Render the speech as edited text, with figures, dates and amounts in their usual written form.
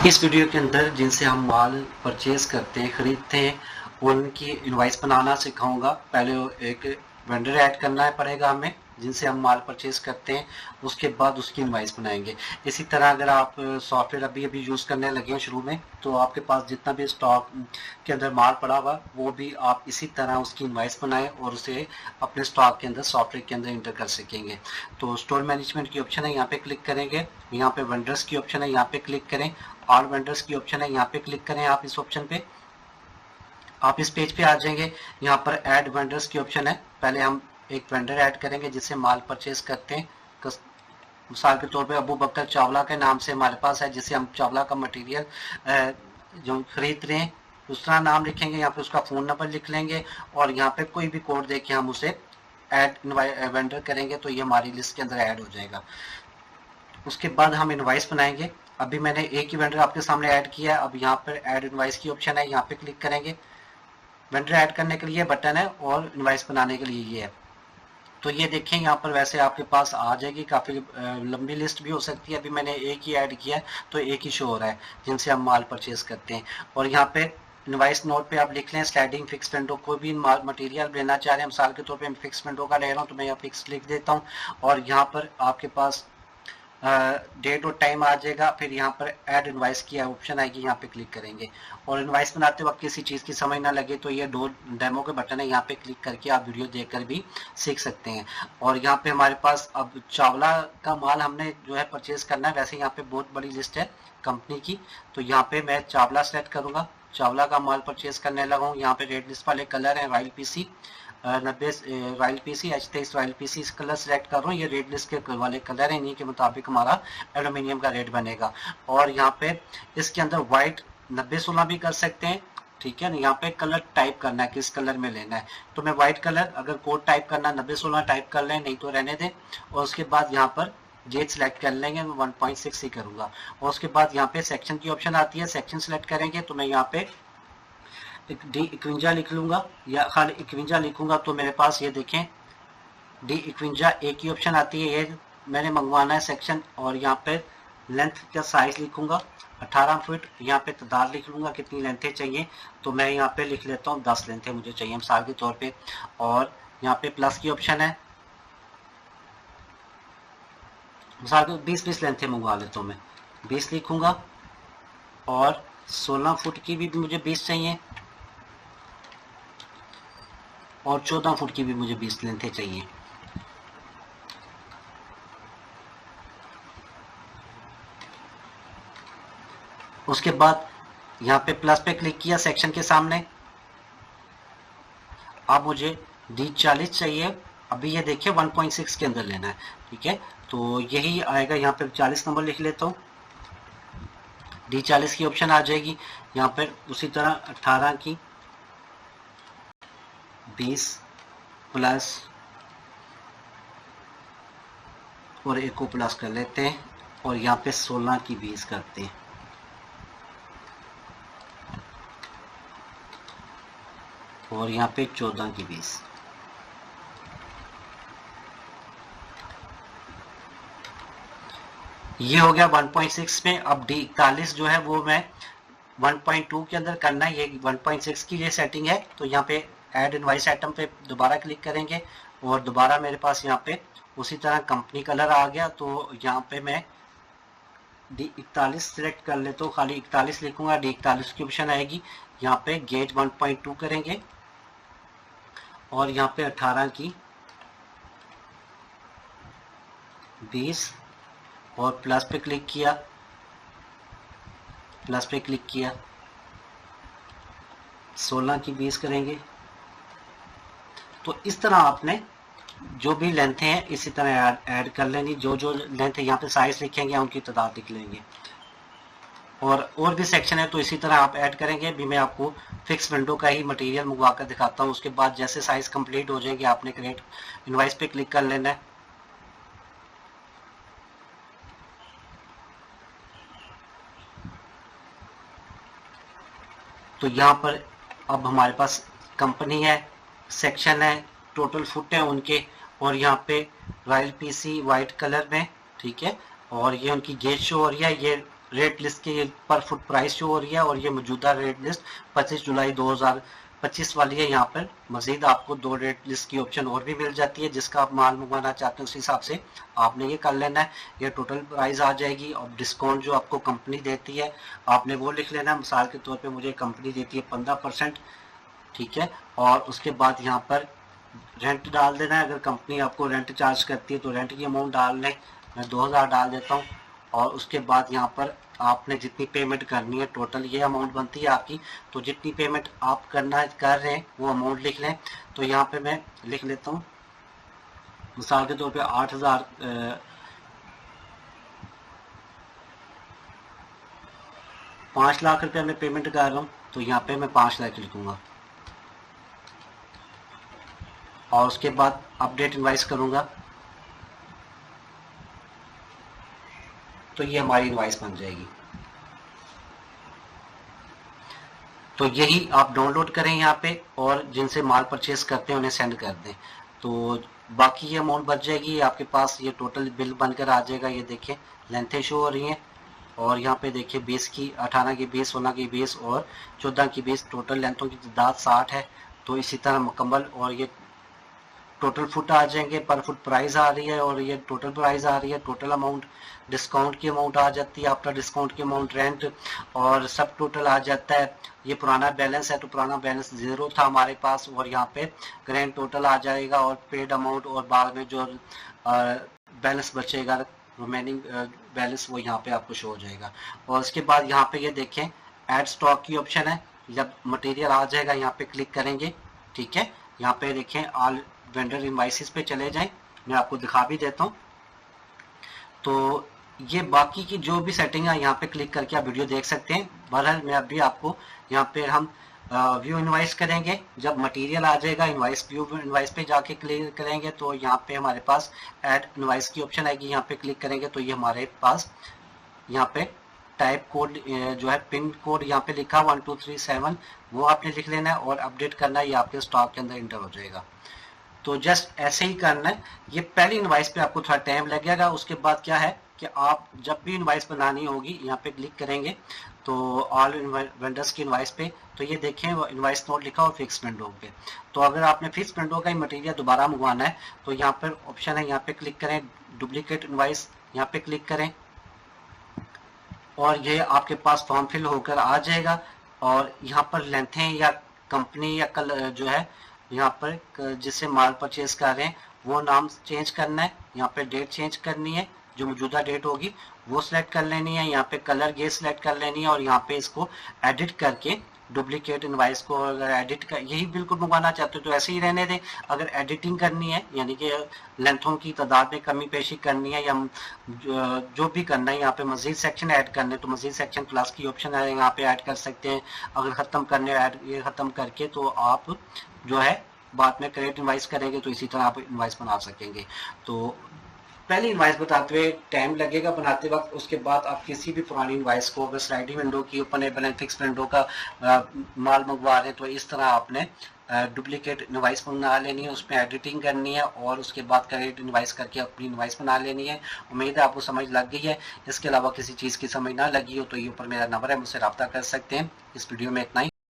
इस वीडियो के अंदर जिनसे हम माल परचेज करते हैं, खरीदते हैं, उनकी इनवाइस बनाना सिखाऊंगा। पहले एक वेंडर ऐड करना पड़ेगा हमें जिनसे हम माल परचेज करते हैं, उसके बाद उसकी इनवाइस बनाएंगे। इसी तरह अगर आप सॉफ्टवेयर अभी यूज़ करने लगे हैं शुरू में, तो आपके पास जितना भी स्टॉक के अंदर माल पड़ा हुआ वो भी आप इसी तरह उसकी इनवाइस बनाएं और उसे अपने स्टॉक के अंदर सॉफ्टवेयर के अंदर इंटर कर सकेंगे। तो स्टोर मैनेजमेंट की ऑप्शन है, यहाँ पे क्लिक करेंगे। यहाँ पे वेंडर्स की ऑप्शन है, यहाँ पे क्लिक करें। ऑल वेंडर्स की ऑप्शन है, यहाँ पे क्लिक करें। आप इस ऑप्शन पे आप इस पेज पे आ जाएंगे। यहाँ पर ऐड वेंडर्स की ऑप्शन है। पहले हम एक वेंडर ऐड करेंगे जिससे माल परचेज करते हैं। मिसाल के तौर पे अबू बकर चावला के नाम से हमारे पास है, जिससे हम चावला का मटेरियल जो खरीद रहे हैं, दूसरा नाम लिखेंगे। यहाँ पे उसका फ़ोन नंबर लिख लेंगे और यहाँ पे कोई भी कोड दे के हम उसे ऐड वेंडर करेंगे तो ये हमारी लिस्ट के अंदर ऐड हो जाएगा। उसके बाद हम इनवाइस बनाएंगे। अभी मैंने एक ही वेंडर आपके सामने ऐड किया है। अब यहाँ पर ऐड इनवाइस की ऑप्शन है, यहाँ पे क्लिक करेंगे। वेंडर ऐड करने के लिए बटन है और इनवाइस बनाने के लिए ये है। तो ये देखें, यहाँ पर वैसे आपके पास आ जाएगी। काफ़ी लंबी लिस्ट भी हो सकती है। अभी मैंने एक ही ऐड किया है तो एक ही शो हो रहा है जिनसे हम माल परचेज करते हैं। और यहाँ पे इनवाइस नोट पे आप लिख लें स्लाइडिंग फिक्स विंडो, कोई भी मटेरियल लेना चाह रहे हैं। मिसाल के तौर पे मैं फिक्स विंडो का ले रहा हूँ तो मैं यहाँ फिक्स लिख देता हूँ और यहाँ पर आपके पास डेट और टाइम आ जाएगा। फिर यहाँ पर ऐड इनवाइस की ऑप्शन आएगी, यहाँ पे क्लिक करेंगे। और इनवाइस बनाते वक्त किसी चीज़ की समझ ना लगे तो ये दो डेमो के बटन है, यहाँ पे क्लिक करके आप वीडियो देखकर भी सीख सकते हैं। और यहाँ पे हमारे पास अब चावला का माल हमने जो है परचेज करना है। वैसे यहाँ पे बहुत बड़ी लिस्ट है कंपनी की, तो यहाँ पे मैं चावला सेलेक्ट करूंगा। चावला का माल परचेज करने लगा हूँ। यहाँ पे रेड लिस्ट वाले कलर है royal PC 90 royal PC H23 royal PC colour select कर रहा हूँ। ये रेड लिस्ट के वाले कलर है, इन्हीं के मुताबिक हमारा एल्यूमिनियम का रेट बनेगा। और यहाँ पे इसके अंदर व्हाइट 9016 भी कर सकते हैं, ठीक है ना। यहाँ पे कलर टाइप करना है, किस कलर में लेना है। तो मैं व्हाइट कलर, अगर कोड टाइप करना 9016 टाइप कर लें, नहीं तो रहने दें। और उसके बाद यहाँ पर गेज सेलेक्ट कर लेंगे, मैं 1.6 ही करूंगा। और उसके बाद यहाँ पे सेक्शन की ऑप्शन आती है, सेक्शन सेलेक्ट करेंगे। तो मैं यहाँ पे D51 लिख लूंगा या खाली 51 लिखूंगा तो मेरे पास ये देखें D51 एक ही ऑप्शन आती है। ये मैंने मंगवाना है सेक्शन। और यहाँ पे लेंथ का साइज लिखूंगा 18 फीट। यहाँ पे तादाद लिख लूंगा कितनी लेंथें चाहिए, तो मैं यहाँ पे लिख लेता हूँ 10 लेंथें मुझे चाहिए मिसाल के तौर पे। और यहाँ पे प्लस की ऑप्शन है, मिसाल के 20 लेंथें मंगवा लेता हूँ मैं, 20 लिखूंगा। और 16 फुट की भी मुझे 20 चाहिए और 14 फुट की भी मुझे 20 लेंथें चाहिए। उसके बाद यहाँ पे प्लस पे क्लिक किया सेक्शन के सामने। अब मुझे D40 चाहिए। अभी ये देखिए 1.6 के अंदर लेना है, ठीक है। तो यही आएगा, यहाँ पे 40 नंबर लिख लेता हूँ। D40 की ऑप्शन आ जाएगी। यहाँ पर उसी तरह 18 की 20 प्लस और एक को प्लस कर लेते हैं और यहाँ पे 16 की 20 करते हैं। और यहाँ पे 14 की 20। ये हो गया 1.6 में। अब D41 जो है वो मैं 1.2 के अंदर करना है। ये 1.6 की ये सेटिंग है। तो यहाँ पे ऐड इनवाइस आइटम पे दोबारा क्लिक करेंगे और दोबारा मेरे पास यहाँ पे उसी तरह कंपनी कलर आ गया। तो यहाँ पे मैं D41 सिलेक्ट कर लेता हूँ, खाली 41 लिखूंगा। D41 की ऑप्शन आएगी, यहाँ पे गेज 1.2 करेंगे और यहाँ पे 18 की 20 और प्लस पे क्लिक किया, प्लस पे क्लिक किया, 16 की 20 करेंगे। तो इस तरह आपने जो भी लेंथें हैं इसी तरह ऐड कर लेंगे। जो जो लेंथ यहाँ पे साइज लिखेंगे उनकी तादाद लिख लेंगे। और भी सेक्शन है तो इसी तरह आप ऐड करेंगे। अभी मैं आपको फिक्स विंडो का ही मटेरियल मंगवा कर दिखाता हूँ। उसके बाद जैसे साइज कंप्लीट हो जाएंगे आपने क्रिएट इनवाइस पे क्लिक कर लेना है। तो यहाँ पर अब हमारे पास कंपनी है, सेक्शन है, टोटल फुट है उनके, और यहाँ पे रॉयल पीसी वाइट कलर में, ठीक है। और ये उनकी गेज शो हो रही है। ये रेट लिस्ट की पर फुट प्राइस शो हो रही है और ये मौजूदा रेट लिस्ट 25 जुलाई 2025 वाली है। यहाँ पर मजीद आपको 2 रेट लिस्ट की ऑप्शन और भी मिल जाती है, जिसका आप माल मंगवाना चाहते हैं उस हिसाब से आपने ये कर लेना है। ये टोटल प्राइस आ जाएगी और डिस्काउंट जो आपको कंपनी देती है आपने वो लिख लेना है। मिसाल के तौर पे मुझे कंपनी देती है 15%, ठीक है। और उसके बाद यहाँ पर रेंट डाल देना है। अगर कंपनी आपको रेंट चार्ज करती है तो रेंट की अमाउंट डाल लें, मैं 2000 डाल देता हूँ। और उसके बाद यहाँ पर आपने जितनी पेमेंट करनी है, टोटल ये अमाउंट बनती है आपकी, तो जितनी पेमेंट आप कर रहे हैं वो अमाउंट लिख लें। तो यहाँ पे मैं लिख लेता हूँ मिसाल के तौर पे 8000 5 लाख रुपया मैं पेमेंट कर रहा हूँ, तो यहाँ पे मैं 5 लाख लिखूंगा और उसके बाद अपडेट इनवाइस करूंगा तो ये हमारी इनवाइस बन जाएगी। तो यही आप डाउनलोड करें यहाँ पे और जिनसे माल परचेस करते हैं उन्हें सेंड कर दें, तो बाकी ये अमाउंट बच जाएगी आपके पास। ये टोटल बिल बनकर आ जाएगा। ये देखिए लेंथें शो हो रही हैं और यहाँ पे देखिए 20 की 18 की 20 16 की 20 और 14 की 20 टोटल लेंथों की तादाद 60 है। तो इसी तरह मुकम्मल और ये टोटल फुट आ जाएंगे, पर फुट प्राइस आ रही है और ये टोटल प्राइस आ रही है। टोटल अमाउंट डिस्काउंट की अमाउंट आ जाती है, आफ्टर डिस्काउंट की अमाउंट, रेंट और सब टोटल आ जाता है। ये पुराना बैलेंस है तो पुराना बैलेंस 0 था हमारे पास और यहाँ पे ग्रैंड टोटल आ जाएगा और पेड अमाउंट और बाद में जो बैलेंस बचेगा रिमेनिंग बैलेंस वो यहाँ पे आपको शो हो जाएगा। और उसके बाद यहाँ पे ये देखें ऐड स्टॉक की ऑप्शन है। जब मटेरियल आ जाएगा यहाँ पे क्लिक करेंगे, ठीक है। यहाँ पे देखें ऑल वेंडर इनवाइसेस पे चले जाएं, मैं आपको दिखा भी देता हूँ। तो ये बाकी की जो भी सेटिंग है यहाँ पे क्लिक करके आप वीडियो देख सकते हैं। बहरहाल मैं अभी आपको यहाँ पे हम व्यू इनवाइस करेंगे। जब मटेरियल आ जाएगा इनवाइस व्यू इनवाइस पे जाके क्लिक करेंगे तो यहाँ पे हमारे पास ऐड इनवाइस की ऑप्शन आएगी। यहाँ पे क्लिक करेंगे तो ये हमारे पास यहाँ पे टाइप कोड जो है पिन कोड यहाँ पे लिखा 1237 वो आपने लिख लेना है और अपडेट करना है। ये आपके स्टॉक के अंदर इंटर हो जाएगा। तो जस्ट ऐसे ही करना है। ये पहली इनवाइस पे आपको थोड़ा टाइम लगेगा। उसके बाद क्या है कि आप जब भी इनवाइस बनानी होगी यहाँ पे क्लिक करेंगे तो ऑल वेंडर्स की इनवाइस पे, तो ये देखें वो इनवाइस नोट लिखा और फिक्स विंडो पे। तो अगर आपने फिक्स विंडो का ही मटेरियल दोबारा मंगवाना है तो यहाँ पर ऑप्शन है, यहाँ पे क्लिक करें, डुप्लीकेट इनवाइस यहाँ पे क्लिक करें और ये आपके पास फॉर्म फिल होकर आ जाएगा। और यहाँ पर लेंथें या कंपनी या कल जो है यहाँ पर जिससे माल परचेज कर रहे हैं वो नाम चेंज करना है। यहाँ पे डेट चेंज करनी है, जो मौजूदा डेट होगी वो सिलेक्ट कर लेनी है। यहाँ पे कलर ये सिलेक्ट कर लेनी है और यहाँ पे इसको एडिट करके डुप्लीकेट इनवाइस को अगर एडिट कर यही बिल्कुल मंगवाना चाहते हो तो ऐसे ही रहने दें। अगर एडिटिंग करनी है यानी कि लेंथों की तादाद में कमी पेशी करनी है या जो भी करना है, यहाँ पे मजीद सेक्शन ऐड करने तो मजीद सेक्शन प्लस की ऑप्शन है, यहाँ पे ऐड कर सकते हैं। अगर ख़त्म करने ऐड ये ख़त्म करके तो आप जो है बाद में क्रिएट इनवाइस करेंगे तो इसी तरह आप इनवाइस बना सकेंगे। तो पहली इनवाइस बताते हुए टाइम लगेगा बनाते वक्त। उसके बाद आप किसी भी पुरानी इनवाइस को अगर स्लाइडिंग विंडो की ओपनेबल एंड फिक्स विंडो का माल मंगवा रहे हैं तो इस तरह आपने डुप्लीकेट इनवाइस बना लेनी है, उसमें एडिटिंग करनी है और उसके बाद क्रिएट इनवाइस करके अपनी इनवाइस बना लेनी है। उम्मीद है आपको समझ लग गई है। इसके अलावा किसी चीज़ की समझ ना लगी हो तो ये ऊपर मेरा नंबर है, मुझसे रब्ता कर सकते हैं। इस वीडियो में इतना ही।